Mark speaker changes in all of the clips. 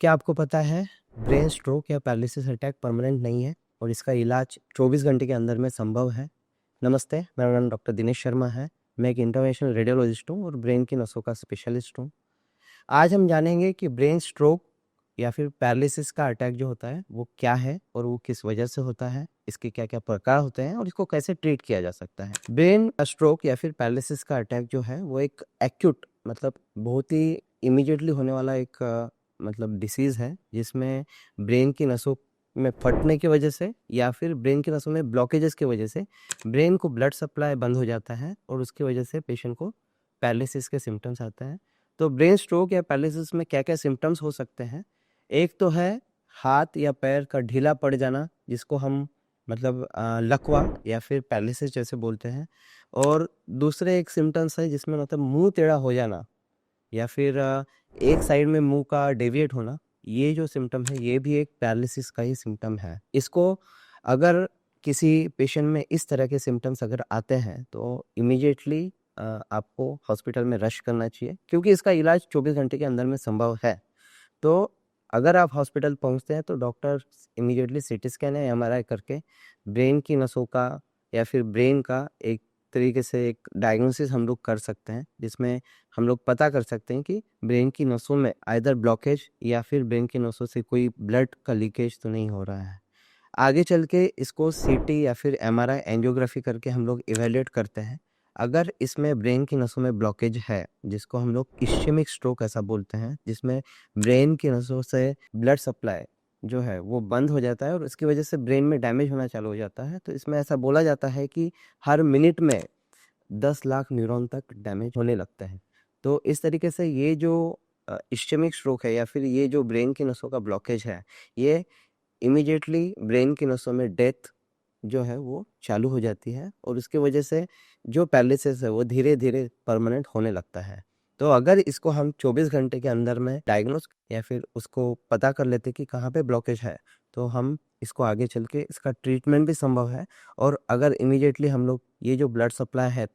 Speaker 1: क्या आपको पता है ब्रेन स्ट्रोक या पैरालिसिस अटैक परमानेंट नहीं है और इसका इलाज 24 घंटे के अंदर में संभव है। नमस्ते, मेरा नाम डॉक्टर दिनेश शर्मा है। मैं एक इंटरवेंशनल रेडियोलॉजिस्ट हूँ और ब्रेन की नसों का स्पेशलिस्ट हूँ। आज हम जानेंगे कि ब्रेन स्ट्रोक या फिर पैरालिसिस का अटैक जो होता है वो क्या है और वो किस वजह से होता है, इसके क्या क्या प्रकार होते हैं और इसको कैसे ट्रीट किया जा सकता है। ब्रेन स्ट्रोक या फिर पैरालिसिस का अटैक जो है वो एक एक्यूट मतलब बहुत ही इमीडिएटली होने वाला एक मतलब डिसीज़ है, जिसमें ब्रेन की नसों में फटने की वजह से या फिर ब्रेन की नसों में ब्लॉकेजेस की वजह से ब्रेन को ब्लड सप्लाई बंद हो जाता है और उसकी वजह से पेशेंट को पैरालिसिस के सिम्टम्स आते हैं। तो ब्रेन स्ट्रोक या पैरालिसिस में क्या क्या सिम्टम्स हो सकते हैं? एक तो है हाथ या पैर का ढीला पड़ जाना, जिसको हम मतलब लकवा या फिर पैरालिसिस जैसे बोलते हैं। और दूसरे एक सिम्टम्स है जिसमें मतलब मुंह टेढ़ा हो जाना या फिर एक साइड में मुंह का डेविएट होना। ये जो सिम्टम है ये भी एक पैरालिसिस का ही सिम्टम है। इसको अगर किसी पेशेंट में इस तरह के सिम्टम्स अगर आते हैं तो इमीडिएटली आपको हॉस्पिटल में रश करना चाहिए, क्योंकि इसका इलाज 24 घंटे के अंदर में संभव है। तो अगर आप हॉस्पिटल पहुंचते हैं तो डॉक्टर इमीडिएटली सीटी स्कैन या एमआरआई करके ब्रेन की नसों का या फिर ब्रेन का एक तरीके से एक डायग्नोसिस हम लोग कर सकते हैं, जिसमें हम लोग पता कर सकते हैं कि ब्रेन की नसों में आइदर ब्लॉकेज या फिर ब्रेन की नसों से कोई ब्लड का लीकेज तो नहीं हो रहा है। आगे चल के इसको सीटी या फिर एमआरआई एंजियोग्राफी करके हम लोग इवेल्युएट करते हैं। अगर इसमें ब्रेन की नसों में ब्लॉकेज है, जिसको हम लोग इश्चेमिक स्ट्रोक ऐसा बोलते हैं, जिसमें ब्रेन की नसों से ब्लड सप्लाई जो है वो बंद हो जाता है और इसकी वजह से ब्रेन में डैमेज होना चालू हो जाता है। तो इसमें ऐसा बोला जाता है कि हर मिनट में 10 लाख न्यूरॉन तक डैमेज होने लगते हैं। तो इस तरीके से ये जो इश्चेमिक स्ट्रोक है या फिर ये जो ब्रेन की नसों का ब्लॉकेज है, ये इमीडिएटली ब्रेन की नसों में डेथ जो है वो चालू हो जाती है और उसकी वजह से जो पैरालिसिस है वो धीरे धीरे परमानेंट होने लगता है। तो अगर इसको हम 24 घंटे के अंदर में डायग्नोस या फिर उसको पता कर लेते कि कहाँ पे ब्लॉकेज है, तो हम इसको आगे चल के इसका ट्रीटमेंट भी संभव है। और अगर इमीडिएटली हम लोग ये जो ब्लड सप्लाई है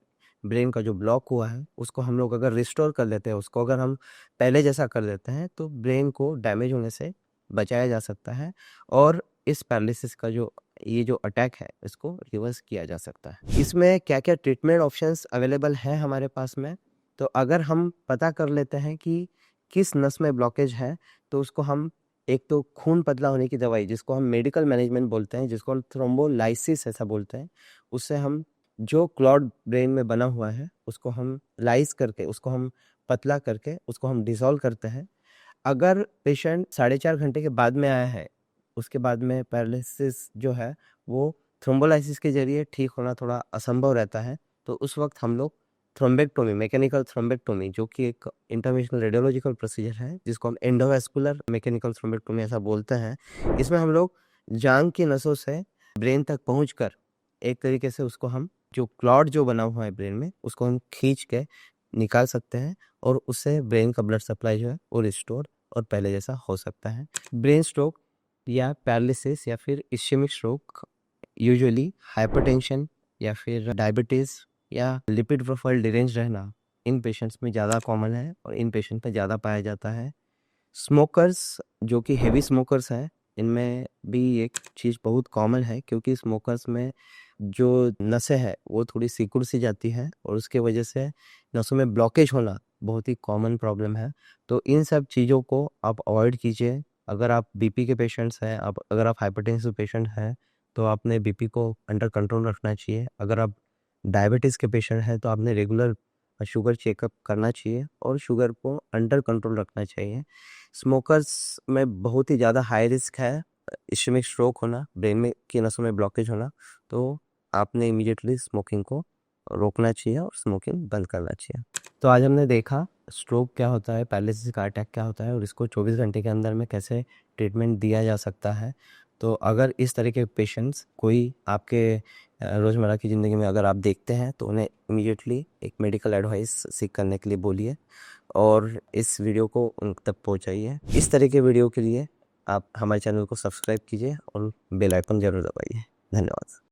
Speaker 1: ब्रेन का जो ब्लॉक हुआ है उसको हम लोग अगर रिस्टोर कर लेते हैं, उसको अगर हम पहले जैसा कर देते हैं, तो ब्रेन को डैमेज होने से बचाया जा सकता है और इस पैरालिसिस का जो ये जो अटैक है इसको रिवर्स किया जा सकता है। इसमें क्या क्या ट्रीटमेंट ऑप्शंस अवेलेबल है हमारे पास में, तो अगर हम पता कर लेते हैं कि किस नस में ब्लॉकेज है, तो उसको हम एक तो खून पतला होने की दवाई, जिसको हम मेडिकल मैनेजमेंट बोलते हैं, जिसको हम थ्रोम्बोलाइसिस ऐसा बोलते हैं, उससे हम जो क्लॉट ब्रेन में बना हुआ है उसको हम लाइस करके उसको हम पतला करके उसको हम डिसॉल्व करते हैं। अगर पेशेंट 4.5 घंटे के बाद में आया है, उसके बाद में पैरालिसिस जो है वो थ्रोम्बोलाइसिस के जरिए ठीक होना थोड़ा असंभव रहता है, तो उस वक्त हम लोग थ्रोम्बेक्टोमी, मैकेनिकल थ्रोम्बेक्टोमी, जो कि एक इंटरवेंशनल रेडियोलॉजिकल प्रोसीजर है जिसको हम एंडोवास्कुलर मैकेनिकल थ्रोम्बेक्टोमी ऐसा बोलते हैं। इसमें हम लोग जांग की नसों से ब्रेन तक पहुंचकर एक तरीके से उसको हम जो क्लॉट जो बना हुआ है ब्रेन में उसको हम खींच के निकाल सकते हैं और उससे ब्रेन का ब्लड सप्लाई जो है वो रिस्टोर और पहले जैसा हो सकता है। ब्रेन स्ट्रोक या पैरालिसिस या फिर इश्चेमिक स्ट्रोक यूजुअली हाइपरटेंशन या फिर डायबिटीज़ या लिपिड प्रोफाइल डिरेंज रहना इन पेशेंट्स में ज़्यादा कॉमन है और इन पेशेंट में ज़्यादा पाया जाता है। स्मोकर्स जो कि हेवी स्मोकर्स हैं, इनमें भी एक चीज़ बहुत कॉमन है, क्योंकि स्मोकर्स में जो नसें हैं वो थोड़ी सिकुड़ सी जाती है और उसके वजह से नसों में ब्लॉकेज होना बहुत ही कॉमन प्रॉब्लम है। तो इन सब चीज़ों को आप अवॉइड कीजिए। अगर आप बीपी के पेशेंट्स हैं, अगर आप हाइपरटेंसिव पेशेंट हैं, तो आपने बीपी को अंडर कंट्रोल रखना चाहिए। अगर आप डायबिटीज़ के पेशेंट हैं तो आपने रेगुलर शुगर चेकअप करना चाहिए और शुगर को अंडर कंट्रोल रखना चाहिए। स्मोकर्स में बहुत ही ज़्यादा हाई रिस्क है इश्चेमिक स्ट्रोक होना, ब्रेन में की नसों में ब्लॉकेज होना, तो आपने इमीडिएटली स्मोकिंग को रोकना चाहिए और स्मोकिंग बंद करना चाहिए। तो आज हमने देखा स्ट्रोक क्या होता है, पैरालिसिस का अटैक क्या होता है और इसको 24 घंटे के अंदर में कैसे ट्रीटमेंट दिया जा सकता है। तो अगर इस तरह के पेशेंट्स कोई आपके रोज़मर्रा की ज़िंदगी में अगर आप देखते हैं, तो उन्हें इमीडिएटली एक मेडिकल एडवाइस सीख करने के लिए बोलिए और इस वीडियो को उन तक पहुंचाइए। इस तरह के वीडियो के लिए आप हमारे चैनल को सब्सक्राइब कीजिए और बेल आइकन ज़रूर दबाइए। धन्यवाद।